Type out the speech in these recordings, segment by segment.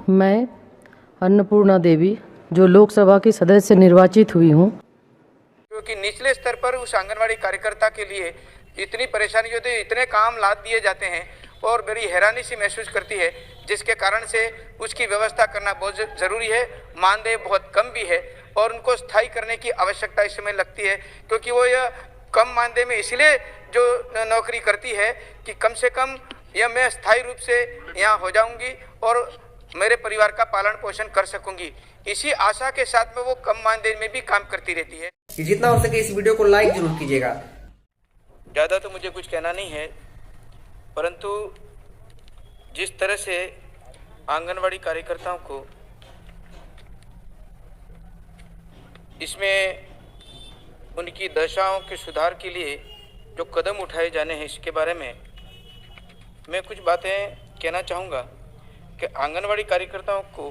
मैं अन्नपूर्णा देवी जो लोकसभा की सदस्य निर्वाचित हुई हूँ, क्योंकि निचले स्तर पर उस आंगनवाड़ी कार्यकर्ता के लिए इतनी परेशानी होती है, इतने काम लाद दिए जाते हैं और बड़ी हैरानी सी महसूस करती है, जिसके कारण से उसकी व्यवस्था करना बहुत ज़रूरी है। मानदेय बहुत कम भी है और उनको स्थायी करने की आवश्यकता इस समय लगती है, क्योंकि वो यह कम मानदेय में इसलिए जो नौकरी करती है कि कम से कम यह मैं स्थायी रूप से यहाँ हो जाऊंगी और मेरे परिवार का पालन पोषण कर सकूंगी। इसी आशा के साथ में वो कम मानदेय में भी काम करती रहती है। जितना हो सके इस वीडियो को लाइक जरूर कीजिएगा। ज़्यादा तो मुझे कुछ कहना नहीं है, परंतु जिस तरह से आंगनवाड़ी कार्यकर्ताओं को इसमें उनकी दशाओं के सुधार के लिए जो कदम उठाए जाने हैं, इसके बारे में मैं कुछ बातें कहना चाहूँगा कि आंगनवाड़ी कार्यकर्ताओं को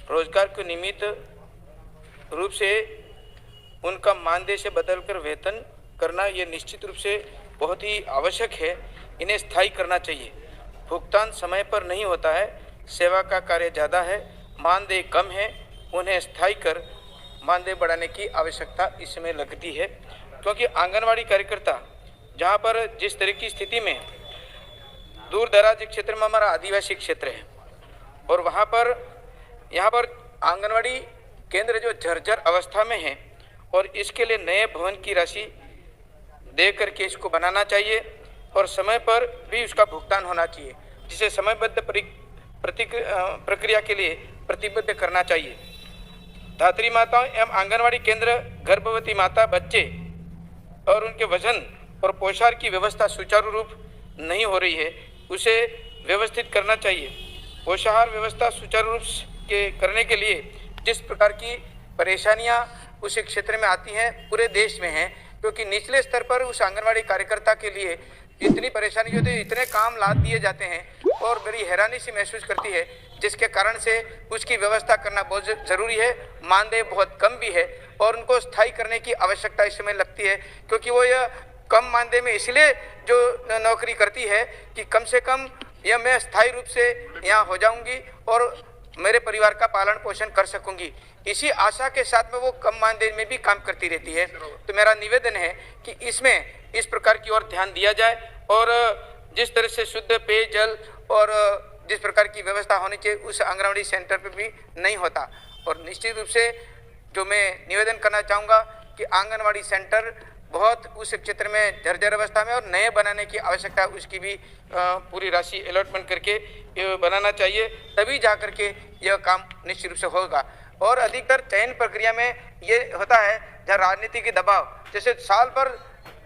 रोजगार के निमित्त रूप से उनका मानदेय से बदलकर वेतन करना ये निश्चित रूप से बहुत ही आवश्यक है। इन्हें स्थायी करना चाहिए। भुगतान समय पर नहीं होता है, सेवा का कार्य ज़्यादा है, मानदेय कम है, उन्हें स्थायी कर मानदेय बढ़ाने की आवश्यकता इसमें लगती है। क्योंकि आंगनवाड़ी कार्यकर्ता जहाँ पर जिस तरह की स्थिति में दूर दराज क्षेत्र में हमारा आदिवासी क्षेत्र है और वहाँ पर यहाँ पर आंगनवाड़ी केंद्र जो जर्जर अवस्था में है और इसके लिए नए भवन की राशि दे करके इसको बनाना चाहिए और समय पर भी उसका भुगतान होना चाहिए, जिसे समयबद्ध प्रक्रिया के लिए प्रतिबद्ध करना चाहिए। धात्री माताओं एवं आंगनवाड़ी केंद्र गर्भवती माता, बच्चे और उनके वजन और पोषण की व्यवस्था सुचारू रूप नहीं हो रही है, उसे व्यवस्थित करना चाहिए। पोषाहार व्यवस्था सुचारू रूप के करने के लिए जिस प्रकार की परेशानियां उस क्षेत्र में आती हैं, पूरे देश में हैं, क्योंकि निचले स्तर पर उस आंगनवाड़ी कार्यकर्ता के लिए इतनी परेशानी होती है, इतने काम लाद दिए जाते हैं और बड़ी हैरानी सी महसूस करती है, जिसके कारण से उसकी व्यवस्था करना बहुत ज़रूरी है। मानदेय बहुत कम भी है और उनको स्थायी करने की आवश्यकता इस समय लगती है, क्योंकि वो यह कम मानदेय में इसलिए जो नौकरी करती है कि कम से कम यह मैं स्थायी रूप से यहाँ हो जाऊंगी और मेरे परिवार का पालन पोषण कर सकूंगी। इसी आशा के साथ में वो कम मानदेय में भी काम करती रहती है। तो मेरा निवेदन है कि इसमें इस प्रकार की ओर ध्यान दिया जाए और जिस तरह से शुद्ध पेयजल और जिस प्रकार की व्यवस्था होनी चाहिए उस आंगनवाड़ी सेंटर पर भी नहीं होता। और निश्चित रूप से जो मैं निवेदन करना चाहूँगा कि आंगनवाड़ी सेंटर बहुत उस क्षेत्र में जर्जर अवस्था में और नए बनाने की आवश्यकता है, उसकी भी पूरी राशि अलॉटमेंट करके बनाना चाहिए, तभी जा करके यह काम निश्चित रूप से होगा। और अधिकतर चयन प्रक्रिया में ये होता है जहाँ राजनीति के दबाव, जैसे साल भर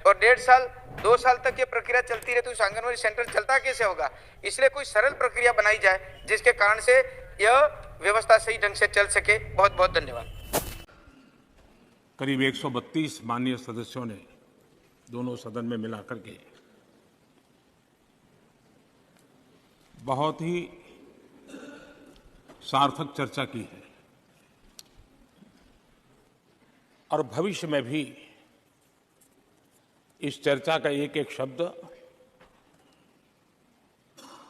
और 1.5 साल 2 साल तक ये प्रक्रिया चलती रहे तो उस आंगनवाड़ी सेंटर चलता कैसे होगा। इसलिए कोई सरल प्रक्रिया बनाई जाए जिसके कारण से यह व्यवस्था सही ढंग से चल सके। बहुत बहुत धन्यवाद। करीब 132 माननीय सदस्यों ने दोनों सदन में मिलाकर के बहुत ही सार्थक चर्चा की है और भविष्य में भी इस चर्चा का एक एक शब्द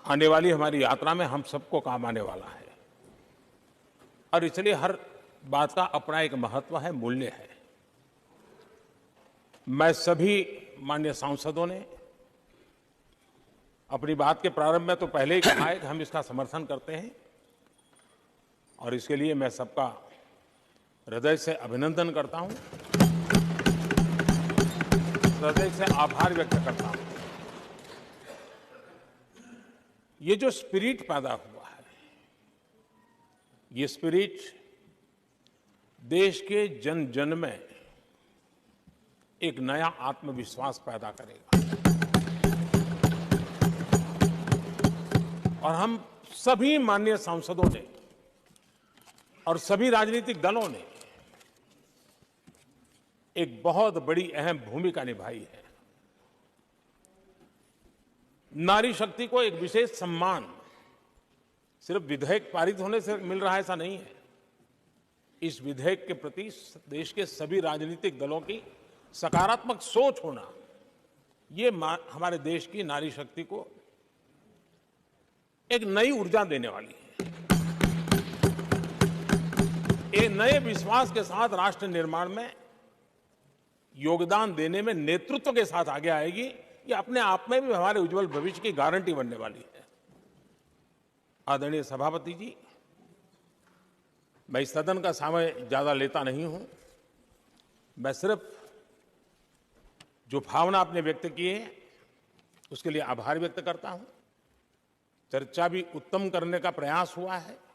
आने वाली हमारी यात्रा में हम सबको काम आने वाला है और इसलिए हर बात का अपना एक महत्व है, मूल्य है। मैं सभी माननीय सांसदों ने अपनी बात के प्रारंभ में तो पहले ही कहा है कि हम इसका समर्थन करते हैं और इसके लिए मैं सबका हृदय से अभिनंदन करता हूं, हृदय से आभार व्यक्त करता हूं। ये जो स्पिरिट पैदा हुआ है, ये स्पिरिट देश के जन जन में एक नया आत्मविश्वास पैदा करेगा और हम सभी माननीय सांसदों ने और सभी राजनीतिक दलों ने एक बहुत बड़ी अहम भूमिका निभाई है। नारी शक्ति को एक विशेष सम्मान सिर्फ विधेयक पारित होने से मिल रहा है ऐसा नहीं है। इस विधेयक के प्रति देश के सभी राजनीतिक दलों की सकारात्मक सोच होना, ये हमारे देश की नारी शक्ति को एक नई ऊर्जा देने वाली है। एक नए विश्वास के साथ राष्ट्र निर्माण में योगदान देने में नेतृत्व के साथ आगे आएगी। ये अपने आप में भी हमारे उज्जवल भविष्य की गारंटी बनने वाली है। आदरणीय सभापति जी, मैं इस सदन का समय ज्यादा लेता नहीं हूं। मैं सिर्फ जो भावना आपने व्यक्त की है उसके लिए आभार व्यक्त करता हूं। चर्चा भी उत्तम करने का प्रयास हुआ है।